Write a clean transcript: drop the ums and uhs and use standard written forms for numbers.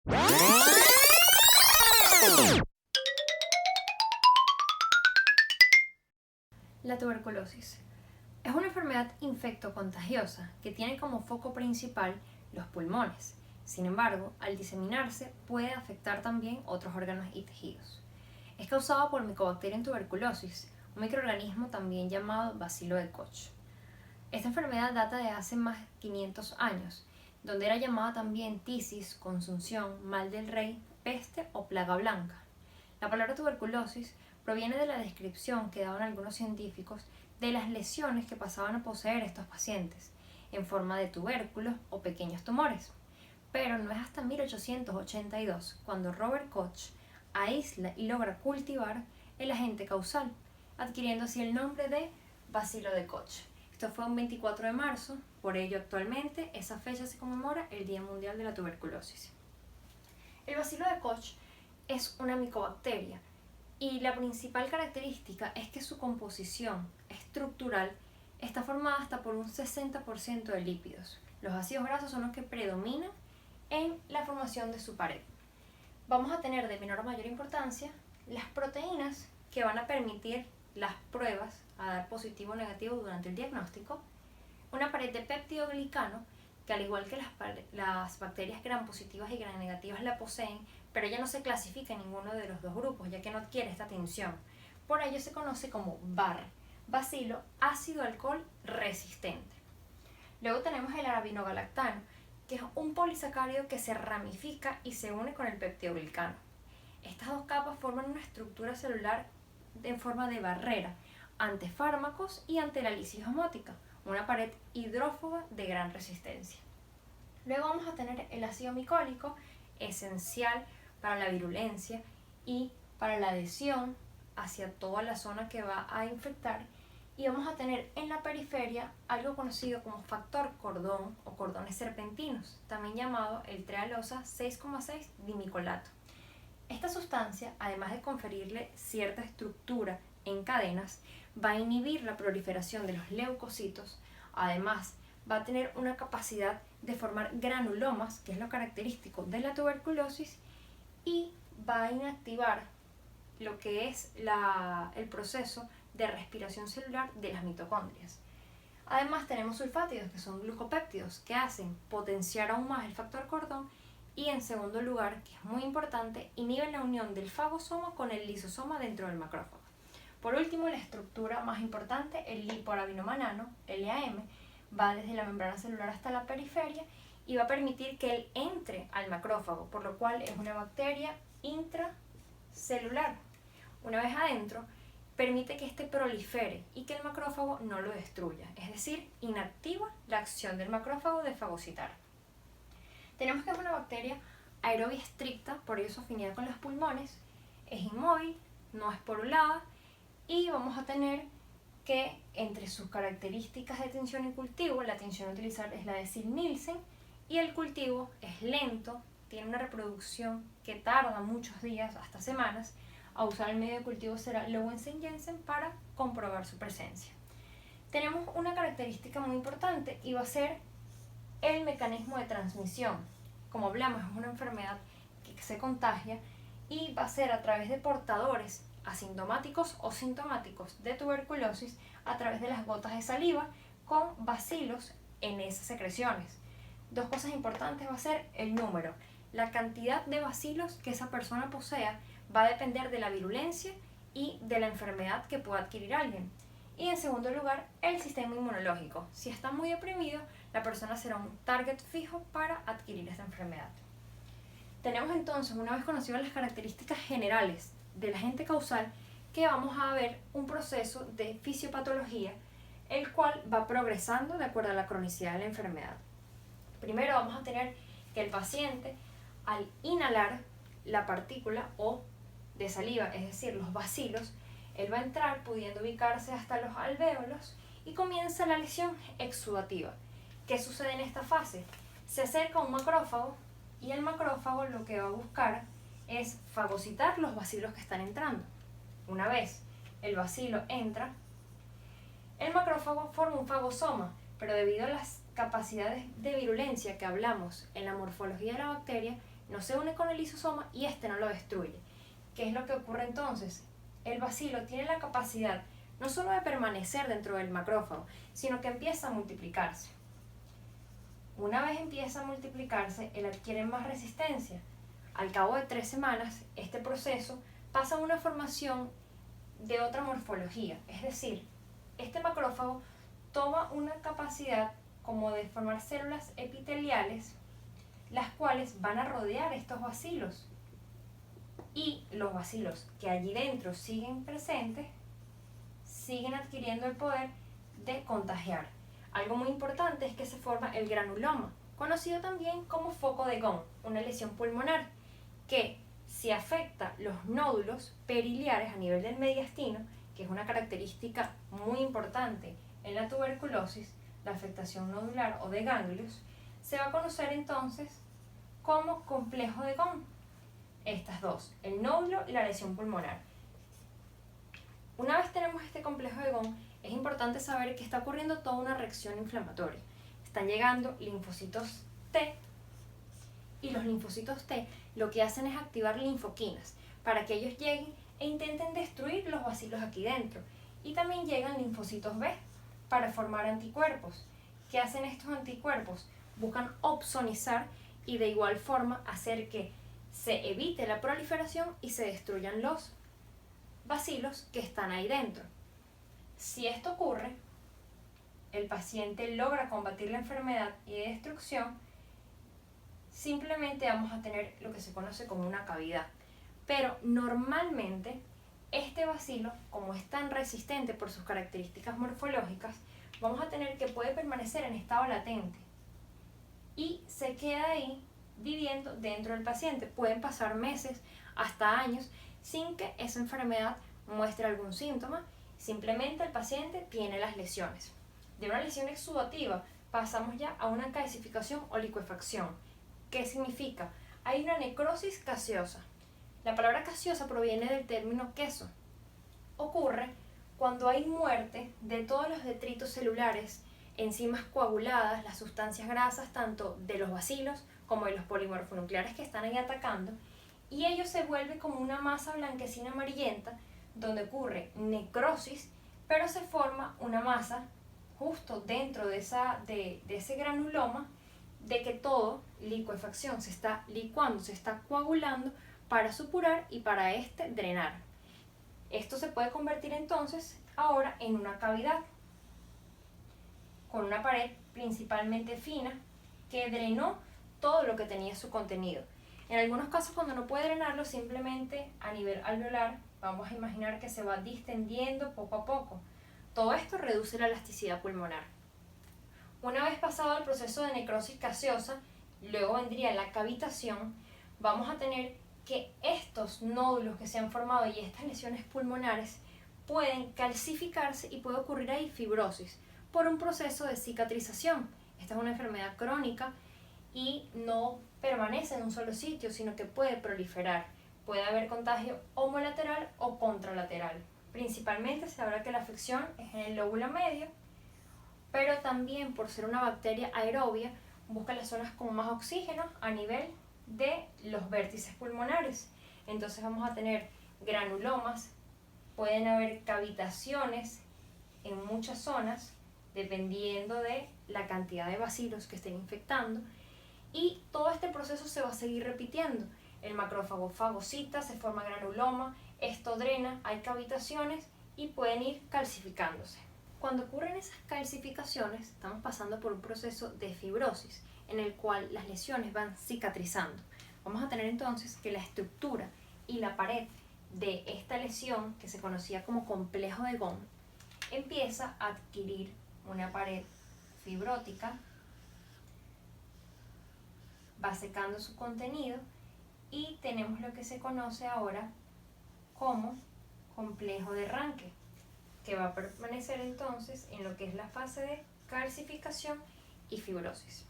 La tuberculosis es una enfermedad infectocontagiosa que tiene como foco principal los pulmones. Sin embargo, al diseminarse puede afectar también otros órganos y tejidos. Es causado por Mycobacterium tuberculosis, un microorganismo también llamado bacilo de Koch. Esta enfermedad data de hace más de 500 años, donde era llamada también tisis, consunción, mal del rey, peste o plaga blanca. La palabra tuberculosis proviene de la descripción que daban algunos científicos de las lesiones que pasaban a poseer estos pacientes, en forma de tubérculos o pequeños tumores. Pero no es hasta 1882 cuando Robert Koch aísla y logra cultivar el agente causal, adquiriendo así el nombre de bacilo de Koch. Esto fue un 24 de marzo, por ello actualmente esa fecha se conmemora el Día Mundial de la Tuberculosis. El bacilo de Koch es una micobacteria y la principal característica es que su composición estructural está formada hasta por un 60% de lípidos. Los ácidos grasos son los que predominan en la formación de su pared. Vamos a tener de menor a mayor importancia las proteínas que van a permitir las pruebas a dar positivo o negativo durante el diagnóstico, una pared de peptidoglicano que al igual que las bacterias gram positivas y gram negativas la poseen, pero ella no se clasifica en ninguno de los dos grupos, ya que no adquiere esta tinción. Por ello se conoce como BAR, bacilo ácido alcohol resistente. Luego tenemos el arabinogalactano, que es un polisacárido que se ramifica y se une con el peptidoglicano. Estas dos capas forman una estructura celular en forma de barrera ante fármacos y ante la lisis osmótica, una pared hidrófoba de gran resistencia. Luego vamos a tener el ácido micólico, esencial para la virulencia y para la adhesión hacia toda la zona que va a infectar, y vamos a tener en la periferia algo conocido como factor cordón o cordones serpentinos, también llamado el trealosa 6,6 dimicolato. Esta sustancia, además de conferirle cierta estructura en cadenas, va a inhibir la proliferación de los leucocitos. Además, va a tener una capacidad de formar granulomas, que es lo característico de la tuberculosis, y va a inactivar lo que es el proceso de respiración celular de las mitocondrias. Además, tenemos sulfátidos, que son glucopéptidos, que hacen potenciar aún más el factor cordón, y en segundo lugar, que es muy importante, inhiben la unión del fagosoma con el lisosoma dentro del macrófago. Por último, la estructura más importante, el lipoarabinomanano, LAM, va desde la membrana celular hasta la periferia y va a permitir que él entre al macrófago, por lo cual es una bacteria intracelular. Una vez adentro, permite que éste prolifere y que el macrófago no lo destruya, es decir, inactiva la acción del macrófago de fagocitar. Tenemos que es una bacteria aerobia estricta, por ello su afinidad con los pulmones, es inmóvil, no esporulada, y vamos a tener que entre sus características de tinción y cultivo, la tinción a utilizar es la de Zell-Nielsen, y el cultivo es lento, tiene una reproducción que tarda muchos días, hasta semanas. A usar el medio de cultivo será Lowenstein-Jensen para comprobar su presencia. Tenemos una característica muy importante y va a ser el mecanismo de transmisión. Como hablamos, es una enfermedad que se contagia y va a ser a través de portadores asintomáticos o sintomáticos de tuberculosis a través de las gotas de saliva con bacilos en esas secreciones. Dos cosas importantes va a ser el número. La cantidad de bacilos que esa persona posea va a depender de la virulencia y de la enfermedad que pueda adquirir alguien. Y en segundo lugar, el sistema inmunológico. Si está muy deprimido, la persona será un target fijo para adquirir esta enfermedad. Tenemos entonces, una vez conocidas las características generales del agente causal, que vamos a ver un proceso de fisiopatología, el cual va progresando de acuerdo a la cronicidad de la enfermedad. Primero vamos a tener que el paciente, al inhalar la partícula o de saliva, es decir, los bacilos, él va a entrar pudiendo ubicarse hasta los alvéolos y comienza la lesión exudativa. ¿Qué sucede en esta fase? Se acerca un macrófago y el macrófago lo que va a buscar es fagocitar los bacilos que están entrando. Una vez el bacilo entra, el macrófago forma un fagosoma, pero debido a las capacidad de virulencia que hablamos en la morfología de la bacteria no se une con el lisosoma y este no lo destruye. ¿Qué es lo que ocurre entonces? El bacilo tiene la capacidad no solo de permanecer dentro del macrófago, sino que empieza a multiplicarse. Una vez empieza a multiplicarse, él adquiere más resistencia. Al cabo de 3 semanas, este proceso pasa a una formación de otra morfología, es decir, este macrófago toma una capacidad como de formar células epiteliales, las cuales van a rodear estos bacilos. Y los bacilos que allí dentro siguen presentes, siguen adquiriendo el poder de contagiar. Algo muy importante es que se forma el granuloma, conocido también como foco de Gaume, una lesión pulmonar, que si afecta los nódulos periliares a nivel del mediastino, que es una característica muy importante en la tuberculosis, la afectación nodular o de ganglios, se va a conocer entonces como complejo de Gaume. Estas dos, el nódulo y la lesión pulmonar. Una vez tenemos este complejo de Gaume, es importante saber que está ocurriendo toda una reacción inflamatoria. Están llegando linfocitos T y los linfocitos T lo que hacen es activar linfoquinas para que ellos lleguen e intenten destruir los bacilos aquí dentro. Y también llegan linfocitos B para formar anticuerpos. ¿Qué hacen estos anticuerpos? Buscan opsonizar y de igual forma hacer que se evite la proliferación y se destruyan los bacilos que están ahí dentro. Si esto ocurre, el paciente logra combatir la enfermedad y de destrucción, simplemente vamos a tener lo que se conoce como una cavidad. Pero normalmente este bacilo, como es tan resistente por sus características morfológicas, vamos a tener que puede permanecer en estado latente y se queda ahí viviendo dentro del paciente. Pueden pasar meses hasta años sin que esa enfermedad muestre algún síntoma, simplemente el paciente tiene las lesiones. De una lesión exudativa pasamos ya a una calcificación o licuefacción. ¿Qué significa? Hay una necrosis gaseosa. La palabra gaseosa proviene del término queso. Ocurre cuando hay muerte de todos los detritos celulares, enzimas coaguladas, las sustancias grasas tanto de los bacilos como de los polimorfonucleares que están ahí atacando, y ello se vuelve como una masa blanquecina amarillenta donde ocurre necrosis, pero se forma una masa justo dentro de ese granuloma, de que todo, licuefacción, se está licuando, se está coagulando para supurar y para drenar. Esto se puede convertir entonces ahora en una cavidad con una pared principalmente fina que drenó todo lo que tenía su contenido. En algunos casos, cuando no puede drenarlo, simplemente a nivel alveolar vamos a imaginar que se va distendiendo poco a poco. Todo esto reduce la elasticidad pulmonar. Una vez pasado el proceso de necrosis gaseosa, luego vendría la cavitación. Vamos a tener que estos nódulos que se han formado y estas lesiones pulmonares pueden calcificarse y puede ocurrir ahí fibrosis por un proceso de cicatrización. Esta es una enfermedad crónica y no permanece en un solo sitio, sino que puede proliferar. Puede haber contagio homolateral o contralateral. Principalmente se habla que la afección es en el lóbulo medio, pero también por ser una bacteria aerobia, busca las zonas con más oxígeno a nivel de los vértices pulmonares. Entonces vamos a tener granulomas, pueden haber cavitaciones en muchas zonas, dependiendo de la cantidad de bacilos que estén infectando, y todo este proceso se va a seguir repitiendo. El macrófago fagocita, se forma granuloma, esto drena, hay cavitaciones y pueden ir calcificándose. Cuando ocurren esas calcificaciones, estamos pasando por un proceso de fibrosis, en el cual las lesiones van cicatrizando. Vamos a tener entonces que la estructura y la pared de esta lesión, que se conocía como complejo de Gaume, empieza a adquirir una pared fibrótica, va secando su contenido y tenemos lo que se conoce ahora como complejo de Ranke, que va a permanecer entonces en lo que es la fase de calcificación y fibrosis.